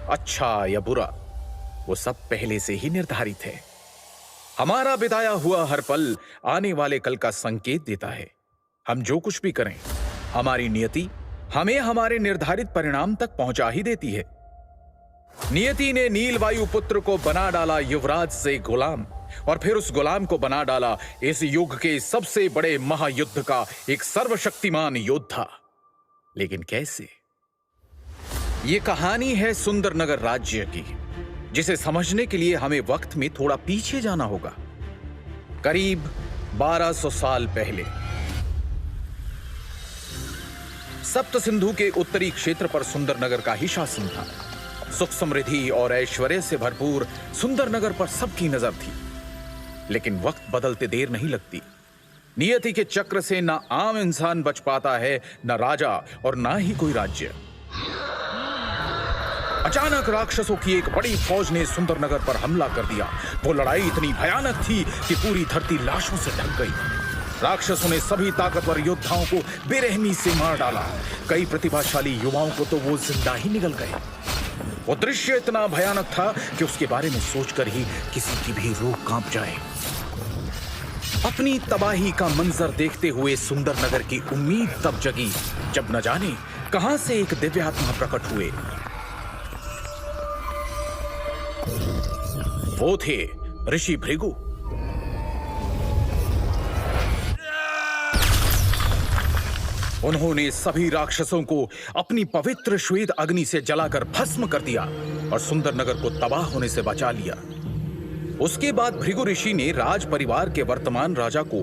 अच्छा या बुरा, वो सब पहले से ही निर्धारित है। हमारा बिताया हुआ हर पल आने वाले कल का संकेत देता है। हम जो कुछ भी करें, हमारी नियति हमें हमारे निर्धारित परिणाम तक पहुंचा ही देती है। नियति ने नील वायुपुत्र को बना डाला युवराज से गुलाम, और फिर उस गुलाम को बना डाला इस युग के सबसे बड़े महायुद्ध का एक सर्वशक्तिमान योद्धा। लेकिन कैसे? ये कहानी है सुंदरनगर राज्य की, जिसे समझने के लिए हमें वक्त में थोड़ा पीछे जाना होगा। करीब 1200 साल पहले सप्त सिंधु के उत्तरी क्षेत्र पर सुंदरनगर का ही शासन था। सुख समृद्धि और ऐश्वर्य से भरपूर सुंदरनगर पर सबकी नजर थी। लेकिन वक्त बदलते देर नहीं लगती। नियति के चक्र से ना आम इंसान बच पाता है, न राजा और ना ही कोई राज्य। अचानक राक्षसों की एक बड़ी फौज ने सुंदरनगर पर हमला कर दिया। वो लड़ाई इतनी भयानक थी कि पूरी धरती लाशों से ढक गई। राक्षसों ने सभी ताकतवर योद्धाओं को बेरहमी से मार डाला। कई प्रतिभाशाली युवाओं को तो वो जिंदा ही निगल गए। वो दृश्य इतना भयानक था कि उसके बारे में सोचकर ही किसी की भी रूह कांप जाए। अपनी तबाही का मंजर देखते हुए सुंदरनगर की उम्मीद तब जगी जब न जाने कहां से एक दिव्यात्मा प्रकट हुए। वो थे ऋषि भृगु। उन्होंने सभी राक्षसों को अपनी पवित्र श्वेत अग्नि से जलाकर भस्म कर दिया और सुंदरनगर को तबाह होने से बचा लिया। उसके बाद भृगु ऋषि ने राज परिवार के वर्तमान राजा को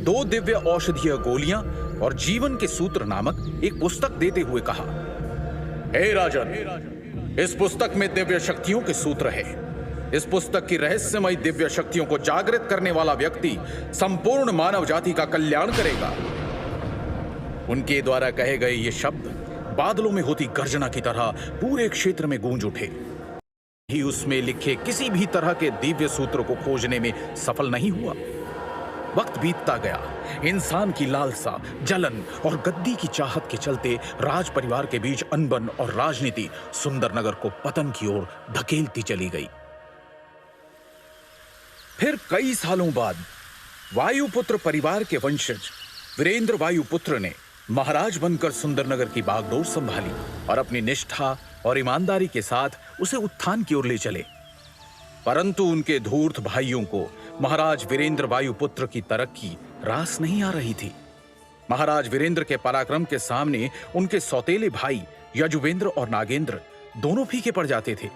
2 दिव्य औषधीय गोलियां और जीवन के सूत्र नामक एक पुस्तक देते हुए कहा, हे राजन, इस पुस्तक में दिव्य शक्तियों के सूत्र है। इस पुस्तक की रहस्यमय दिव्य शक्तियों को जागृत करने वाला व्यक्ति संपूर्ण मानव जाति का कल्याण करेगा। उनके द्वारा कहे गए ये शब्द बादलों में होती गर्जना की तरह पूरे क्षेत्र में गूंज उठे। ही उसमें लिखे किसी भी तरह के दिव्य सूत्र को खोजने में सफल नहीं हुआ। वक्त बीतता गया। इंसान की लालसा, जलन और गद्दी की चाहत के चलते राज परिवार के बीच अनबन और राजनीति सुंदरनगर को पतन की ओर धकेलती चली गई। फिर कई सालों बाद वायुपुत्र परिवार के वंशज वीरेंद्र वायुपुत्र ने महाराज बनकर सुंदरनगर की बागडोर संभाली और अपनी निष्ठा और ईमानदारी के साथ उसे उत्थान की ओर ले चले। परंतु उनके धूर्त भाइयों को महाराज वीरेंद्र वायुपुत्र की तरक्की रास नहीं आ रही थी। महाराज वीरेंद्र के पराक्रम के सामने उनके सौतेले भाई यजुवेंद्र और नागेंद्र दोनों फीके पड़ जाते थे।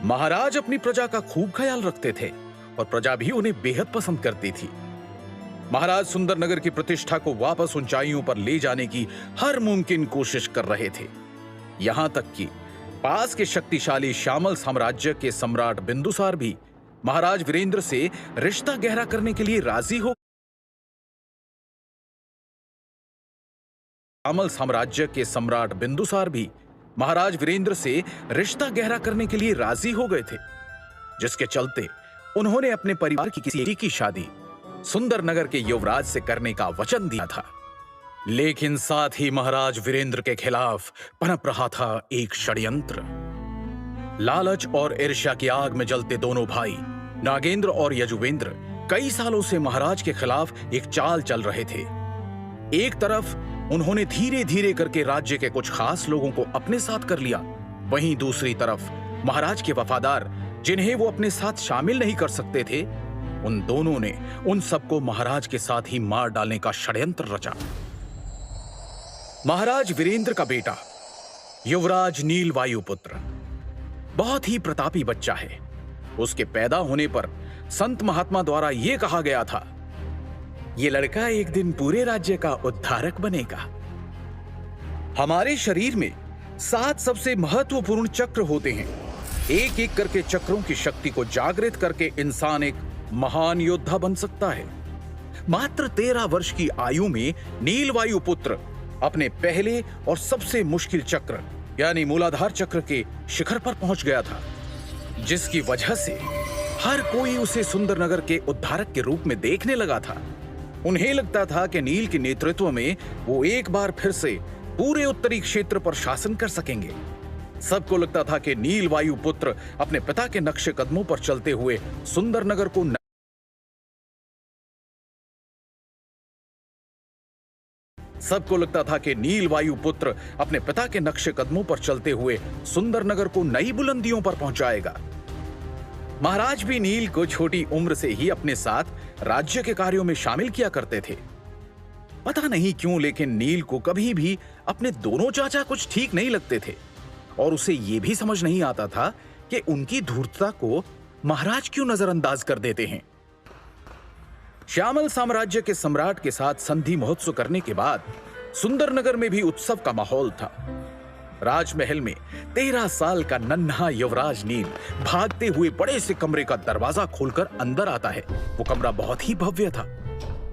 महाराज अपनी प्रजा का खूब ख्याल रखते थे और प्रजा भी उन्हें बेहद पसंद करती थी। महाराज सुंदरनगर की प्रतिष्ठा को वापस ऊंचाइयों पर ले जाने की हर मुमकिन कोशिश कर रहे थे। यहां तक कि पास के शक्तिशाली श्यामल साम्राज्य के सम्राट बिंदुसार भी महाराज वीरेंद्र से रिश्ता गहरा करने के लिए राजी हो श्यामल साम्राज्य के सम्राट बिंदुसार भी महाराज वीरेंद्र से रिश्ता गहरा करने के लिए राजी हो गए थे, जिसके चलते उन्होंने अपने परिवार की किसी की शादी सुंदरनगर के युवराज से करने का वचन दिया था। लेकिन साथ ही महाराज वीरेंद्र के खिलाफ पनप रहा था एक षड्यंत्र। लालच और ईर्ष्या की आग में जलते दोनों भाई नागेंद्र और यजुवेंद्र कई सालों से महाराज के खिलाफ एक चाल चल रहे थे। एक तरफ उन्होंने धीरे धीरे करके राज्य के कुछ खास लोगों को अपने साथ कर लिया, वहीं दूसरी तरफ महाराज के वफादार, जिन्हें वो अपने साथ शामिल नहीं कर सकते थे, उन दोनों ने उन सबको महाराज के साथ ही मार डालने का षड्यंत्र रचा। महाराज वीरेंद्र का बेटा युवराज नील वायुपुत्र बहुत ही प्रतापी बच्चा है। उसके पैदा होने पर संत महात्मा द्वारा यह कहा गया था, ये लड़का एक दिन पूरे राज्य का उद्धारक बनेगा। हमारे शरीर में 7 सबसे महत्वपूर्ण चक्र होते हैं। एक एक करके चक्रों की शक्ति को जागृत करके इंसान एक महान योद्धा बन सकता है। मात्र 13 वर्ष की आयु में नील वायुपुत्र अपने पहले और सबसे मुश्किल चक्र यानी मूलाधार चक्र के शिखर पर पहुंच गया था, जिसकी वजह से हर कोई उसे सुंदरनगर के उद्धारक के रूप में देखने लगा था। उन्हें लगता था कि नील के नेतृत्व में वो एक बार फिर से पूरे उत्तरी क्षेत्र पर शासन कर सकेंगे। सबको लगता था कि नील वायु पुत्र अपने पिता के नक्शे कदमों पर चलते हुए सुंदरनगर को सबको लगता था कि नील वायु पुत्र अपने पिता के नक्शे कदमों पर चलते हुए सुंदरनगर को नई बुलंदियों पर पहुंचाएगा। महाराज भी नील को छोटी उम्र से ही अपने साथ राज्य के कार्यों में शामिल किया करते थे। पता नहीं क्यों, लेकिन नील को कभी भी अपने दोनों चाचा कुछ ठीक नहीं लगते थे और उसे यह भी समझ नहीं आता था कि उनकी धूर्तता को महाराज क्यों नजरअंदाज कर देते हैं। श्यामल साम्राज्य के सम्राट के साथ संधि महोत्सव करने के बाद सुंदरनगर में भी उत्सव का माहौल था। राजमहल में 13 साल का नन्हा युवराज नील भागते हुए बड़े से कमरे का दरवाजा खोलकर अंदर आता है। वो कमरा बहुत ही भव्य था।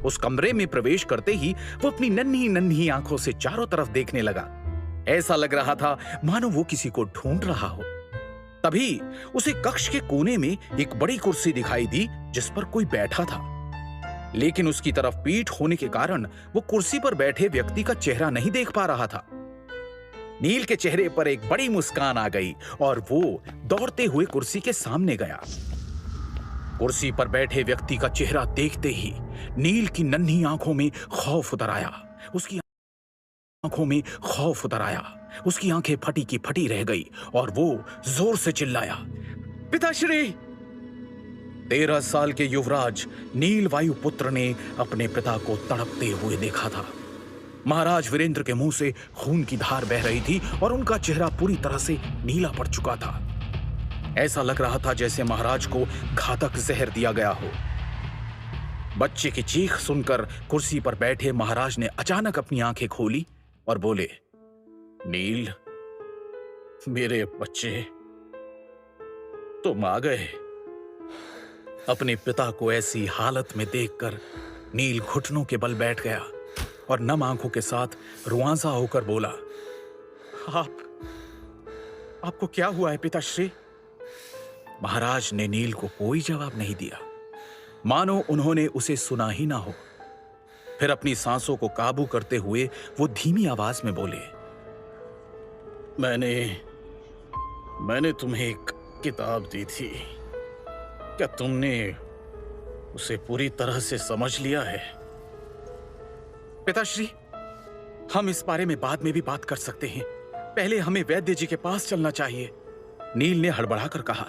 उस कमरे में प्रवेश करते ही वो अपनी नन्ही नन्ही आंखों से चारों तरफ देखने लगा। ऐसा लग रहा था मानो वो किसी को ढूंढ रहा हो। तभी उसे कक्ष के कोने में एक बड़ी कुर्सी दिखाई दी जिस पर कोई बैठा था, लेकिन उसकी तरफ पीठ होने के कारण वो कुर्सी पर बैठे व्यक्ति का चेहरा नहीं देख पा रहा था। नील के चेहरे पर एक बड़ी मुस्कान आ गई और वो दौड़ते हुए कुर्सी के सामने गया। कुर्सी पर बैठे व्यक्ति का चेहरा देखते ही नील की नन्ही आंखों में खौफ उतर आया। उसकी आंखों में खौफ उतर आया। उसकी आंखें फटी की फटी रह गई और वो जोर से चिल्लाया, पिताश्री! 13 साल के युवराज नील वायु पुत्र ने अपने पिता को तड़पते हुए देखा था। महाराज वीरेंद्र के मुंह से खून की धार बह रही थी और उनका चेहरा पूरी तरह से नीला पड़ चुका था। ऐसा लग रहा था जैसे महाराज को घातक जहर दिया गया हो। बच्चे की चीख सुनकर कुर्सी पर बैठे महाराज ने अचानक अपनी आंखें खोली और बोले, नील, मेरे बच्चे, तुम आ गए। अपने पिता को ऐसी हालत में देखकर नील घुटनों के बल बैठ गया और नम आंखों के साथ रुआंसा होकर बोला, आपको क्या हुआ है पिताश्री? महाराज ने नील को कोई जवाब नहीं दिया, मानो उन्होंने उसे सुना ही ना हो। फिर अपनी सांसों को काबू करते हुए वो धीमी आवाज में बोले, मैंने तुम्हें एक किताब दी थी, क्या तुमने उसे पूरी तरह से समझ लिया है? पिताश्री, हम इस बारे में बाद में भी बात कर सकते हैं, पहले हमें वैद्य जी के पास चलना चाहिए, नील ने हड़बड़ाकर कहा।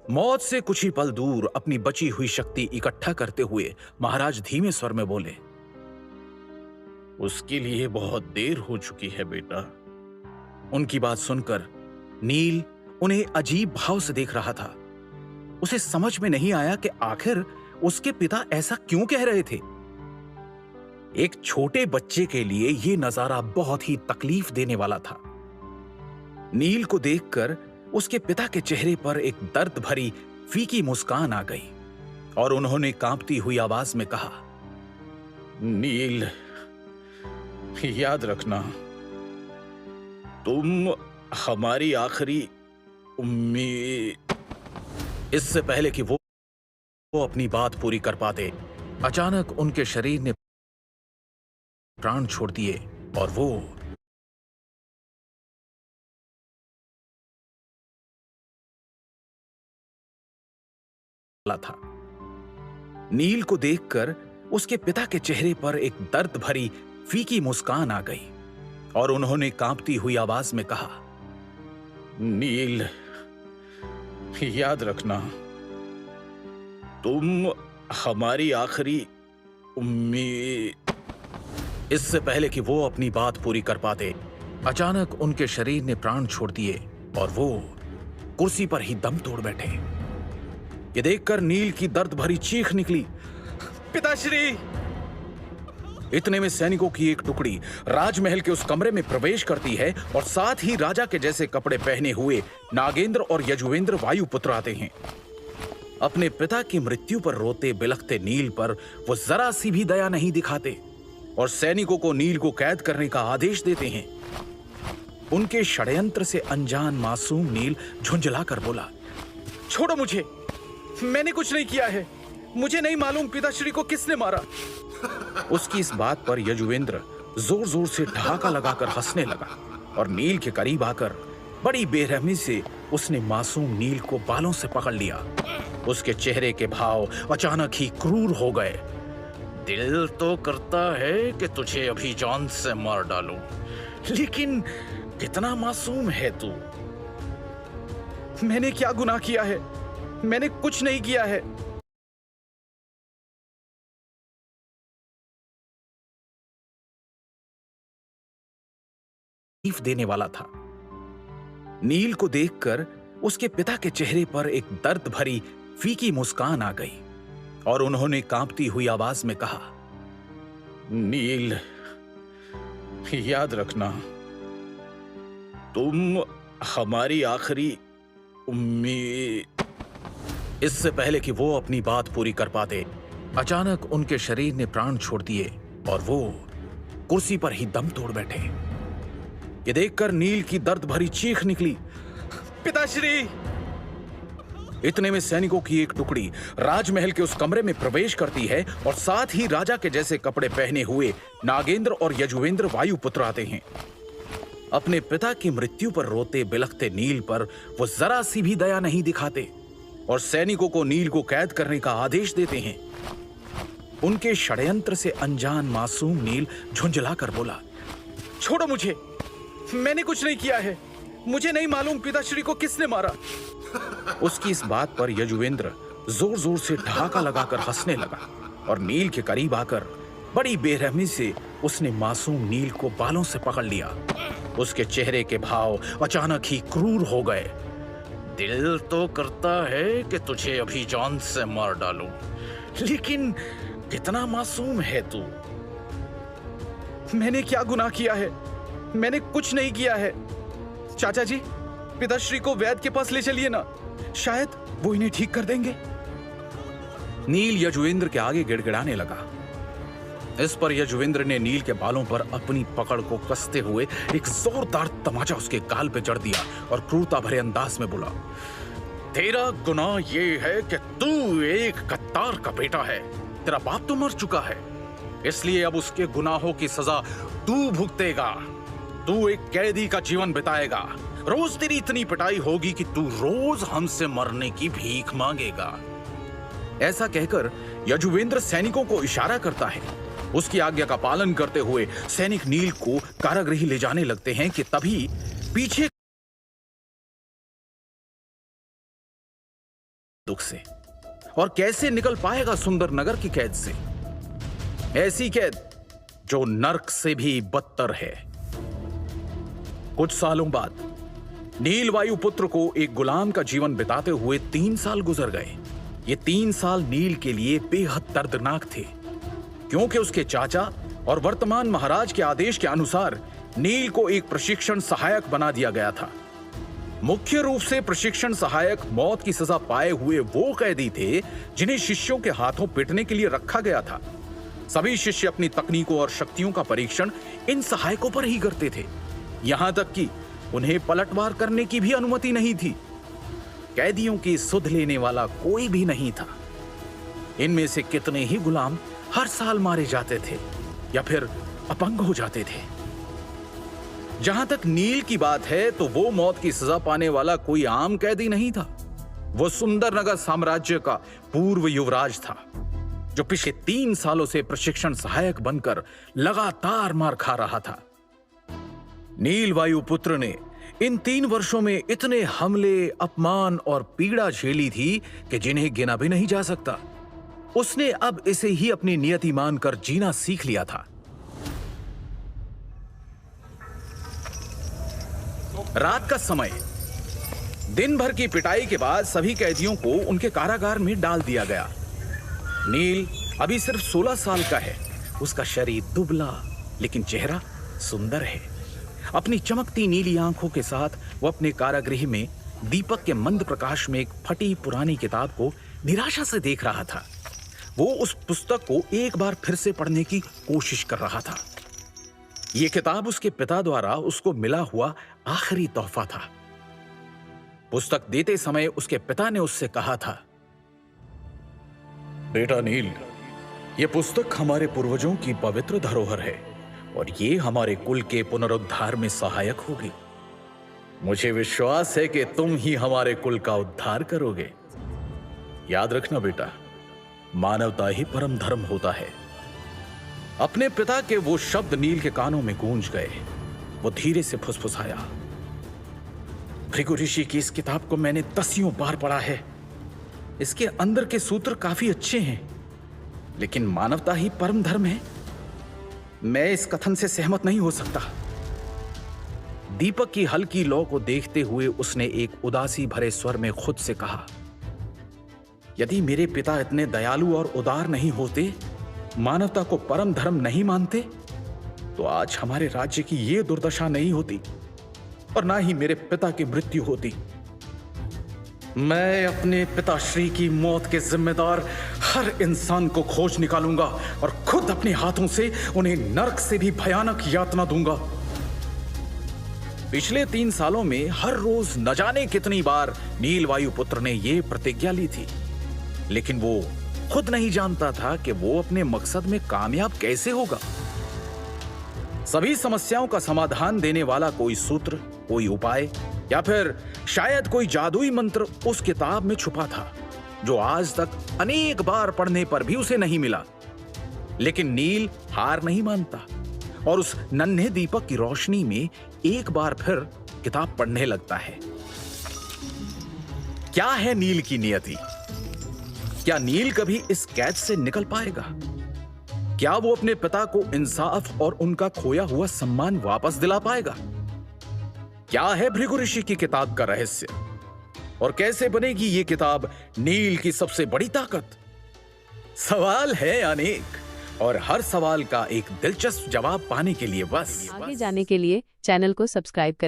मौत से कुछ ही पल दूर अपनी बची हुई शक्ति इकट्ठा करते हुए महाराज धीमे स्वर में बोले, उसके लिए बहुत देर हो चुकी है बेटा। उनकी बात सुनकर नील उन्हें अजीब भाव से देख रहा था। उसे समझ में नहीं आया कि आखिर उसके पिता ऐसा क्यों कह रहे थे। एक छोटे बच्चे के लिए यह नजारा बहुत ही तकलीफ देने वाला था। नील को देखकर उसके पिता के चेहरे पर एक दर्द भरी फीकी मुस्कान आ गई और उन्होंने कांपती हुई आवाज में कहा, नील, याद रखना, तुम हमारी आखिरी उम्मीद। इससे पहले कि वो अपनी बात पूरी कर पाते, अचानक उनके शरीर ने प्राण छोड़ दिए और वो था। नील को देखकर उसके पिता के चेहरे पर एक दर्द भरी फीकी मुस्कान आ गई और उन्होंने कांपती हुई आवाज में कहा, नील, याद रखना, तुम हमारी आखिरी उम्मीद। इससे पहले कि वो अपनी बात पूरी कर पाते, अचानक उनके शरीर ने प्राण छोड़ दिए और वो कुर्सी पर ही दम तोड़ बैठे। ये देखकर नील की दर्द भरी चीख निकली, पिताश्री! इतने में सैनिकों की एक टुकड़ी राजमहल के उस कमरे में प्रवेश करती है और साथ ही राजा के जैसे कपड़े पहने हुए नागेंद्र और यजुवेंद्र वायुपुत्र आते हैं। अपने पिता की मृत्यु पर रोते बिलखते नील पर वो जरा सी भी दया नहीं दिखाते और सैनिकों को नील को कैद करने का आदेश देते हैं। उनके षड्यंत्र से अनजान मासूम नील झुंझलाकर बोला, छोड़ो मुझे, मैंने कुछ नहीं किया है, मुझे नहीं मालूम पिताश्री को किसने मारा। उसकी इस बात पर यजुवेंद्र जोर जोर से ठहाका लगाकर हंसने लगा और नील के करीब आकर बड़ी बेरहमी से उसने मासूम नील को बालों से पकड़ लिया। उसके चेहरे के भाव अचानक ही क्रूर हो गए। दिल तो करता है कि तुझे अभी जान से मार डालूं, लेकिन कितना मासूम है तू। मैंने क्या गुनाह किया है? मैंने कुछ नहीं किया है। तकलीफ देने वाला था। नील को देखकर उसके पिता के चेहरे पर एक दर्द भरी फीकी मुस्कान आ गई और उन्होंने कांपती हुई आवाज में कहा, नील, याद रखना, तुम हमारी आखिरी उम्मीद। इससे पहले कि वो अपनी बात पूरी कर पाते, अचानक उनके शरीर ने प्राण छोड़ दिए और वो कुर्सी पर ही दम तोड़ बैठे। ये देखकर नील की दर्द भरी चीख निकली, पिताश्री! इतने में सैनिकों की एक टुकड़ी राजमहल के उस कमरे में प्रवेश करती है और साथ ही राजा के जैसे कपड़े पहने हुए नागेंद्र और यजुवेंद्र वायुपुत्र आते हैं। अपने पिता की मृत्यु पर रोते बिलखते नील पर वो जरा सी भी दया नहीं दिखाते और सैनिकों को नील को कैद करने का आदेश देते हैं। उनके षड्यंत्र से अनजान मासूम नील झुंझलाकर बोला, छोड़ो मुझे, मैंने कुछ नहीं किया है। मुझे नहीं मालूम पिताश्री को किसने मारा। उसकी इस बात पर यजुवेंद्र जोर जोर से ठहाका लगाकर हंसने लगा और नील के करीब आकर बड़ी बेरहमी से उसने मासूम नील को बालों से पकड़ लिया। उसके चेहरे के भाव अचानक ही क्रूर हो गए। दिल तो करता है कि तुझे अभी जान से मार डालूं, लेकिन कितना मासूम है तू। मैंने क्या गुनाह किया है? मैंने कुछ नहीं किया है। चाचा जी, पिताश्री को वैद्य के पास ले चलिए ना, शायद वो इन्हें ठीक कर देंगे। नील यजुवेंद्र के आगे गिड़गिड़ाने लगा। इस पर यजुवेंद्र ने नील के बालों पर अपनी पकड़ को कसते हुए एक जोरदार तमाचा उसके गाल पे जड़ दिया और क्रूरता भरे अंदाज में बोला, तेरा गुनाह ये है कि तू एक गद्दार का बेटा है। तेरा बाप तो मर चुका है, इसलिए अब उसके गुनाहों की सजा तू भुगतेगा। तू एक कैदी का जीवन बिताएगा। रोज तेरी इतनी पिटाई होगी कि तू रोज हमसे मरने की भीख मांगेगा। ऐसा कहकर यजुवेंद्र सैनिकों को इशारा करता है। उसकी आज्ञा का पालन करते हुए सैनिक नील को कारागृह ले जाने लगते हैं कि तभी पीछे दुख से, और कैसे निकल पाएगा सुंदर नगर की कैद से, ऐसी कैद जो नर्क से भी बदतर है। कुछ सालों बाद नील वायुपुत्र को एक गुलाम का जीवन बिताते हुए 3 साल गुजर गए। ये 3 साल नील के लिए बेहद दर्दनाक थे, क्योंकि उसके चाचा और वर्तमान महाराज के आदेश के अनुसार नील को एक प्रशिक्षण सहायक बना दिया गया था। मुख्य रूप से प्रशिक्षण सहायक मौत की सजा पाए हुए वो कैदी थे जिन्हें शिष्यों के हाथों पीटने के लिए रखा गया था। सभी शिष्य अपनी तकनीकों और शक्तियों का परीक्षण इन सहायकों पर ही करते थे, यहां तक कि उन्हें पलटवार करने की भी अनुमति नहीं थी। कैदियों की सुध लेने वाला कोई भी नहीं था। इनमें से कितने ही गुलाम हर साल मारे जाते थे या फिर अपंग हो जाते थे। जहां तक नील की बात है तो वो मौत की सजा पाने वाला कोई आम कैदी नहीं था। वो सुंदरनगर साम्राज्य का पूर्व युवराज था, जो पिछले 3 सालों से प्रशिक्षण सहायक बनकर लगातार मार खा रहा था। नील वायुपुत्र ने इन 3 वर्षों में इतने हमले, अपमान और पीड़ा झेली थी कि जिन्हें गिना भी नहीं जा सकता। उसने अब इसे ही अपनी नियति मानकर जीना सीख लिया था। रात का समय, दिन भर की पिटाई के बाद सभी कैदियों को उनके कारागार में डाल दिया गया। नील अभी सिर्फ 16 साल का है। उसका शरीर दुबला लेकिन चेहरा सुंदर है। अपनी चमकती नीली आंखों के साथ वो अपने कारागृह में दीपक के मंद प्रकाश में एक फटी पुरानी किताब को निराशा से देख रहा था। वो उस पुस्तक को एक बार फिर से पढ़ने की कोशिश कर रहा था। ये किताब उसके पिता द्वारा उसको मिला हुआ आखिरी तोहफा था। पुस्तक देते समय उसके पिता ने उससे कहा था, बेटा नील, ये पुस्तक हमारे पूर्वजों की पवित्र धरोहर है और ये हमारे कुल के पुनरुद्धार में सहायक होगी। मुझे विश्वास है कि तुम ही हमारे कुल का उद्धार करोगे। याद रखना बेटा, मानवता ही परम धर्म होता है। अपने पिता के वो शब्द नील के कानों में गूंज गए। वो धीरे से फुसफुसाया, भृगु ऋषि की इस किताब को मैंने दसियों बार पढ़ा है। इसके अंदर के सूत्र काफी अच्छे हैं, लेकिन मानवता ही परम धर्म है। मैं इस कथन से सहमत नहीं हो सकता। दीपक की हल्की लौ को देखते हुए उसने एक उदासी भरे स्वर में खुद से कहा, यदि मेरे पिता इतने दयालु और उदार नहीं होते, मानवता को परम धर्म नहीं मानते, तो आज हमारे राज्य की यह दुर्दशा नहीं होती और ना ही मेरे पिता की मृत्यु होती। मैं अपने पिताश्री की मौत के जिम्मेदार हर इंसान को खोज निकालूंगा और खुद अपने हाथों से उन्हें नरक से भी भयानक यातना दूंगा। पिछले 3 सालों में हर रोज न जाने कितनी बार नील वायुपुत्र ने यह प्रतिज्ञा ली थी, लेकिन वो खुद नहीं जानता था कि वो अपने मकसद में कामयाब कैसे होगा। सभी समस्याओं का समाधान देने वाला कोई सूत्र, कोई उपाय या फिर शायद कोई जादुई मंत्र उस किताब में छुपा था, जो आज तक अनेक बार पढ़ने पर भी उसे नहीं मिला। लेकिन नील हार नहीं मानता और उस नन्हे दीपक की रोशनी में एक बार फिर किताब पढ़ने लगता है। क्या है नील की नियति? क्या नील कभी इस कैद से निकल पाएगा? क्या वो अपने पिता को इंसाफ और उनका खोया हुआ सम्मान वापस दिला पाएगा? क्या है भृगु ऋषि की किताब का रहस्य और कैसे बनेगी ये किताब नील की सबसे बड़ी ताकत? सवाल है अनेक और हर सवाल का एक दिलचस्प जवाब पाने के लिए बस आगे जाने के लिए चैनल को सब्सक्राइब करें।